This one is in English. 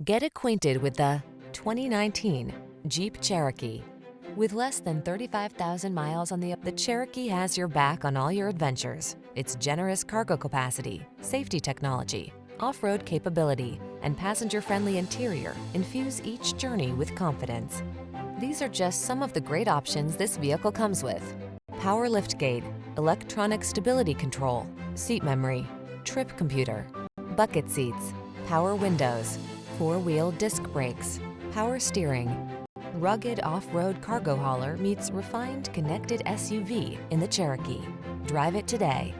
Get acquainted with the 2019 Jeep Cherokee. With less than 35,000 miles on the Cherokee has your back on all your adventures. Its generous cargo capacity, safety technology, off-road capability, and passenger-friendly interior infuse each journey with confidence. These are just some of the great options this vehicle comes with: power liftgate, electronic stability control, seat memory, trip computer, bucket seats, power windows, four-wheel disc brakes, power steering. Rugged off-road cargo hauler meets refined connected SUV in the Cherokee. Drive it today.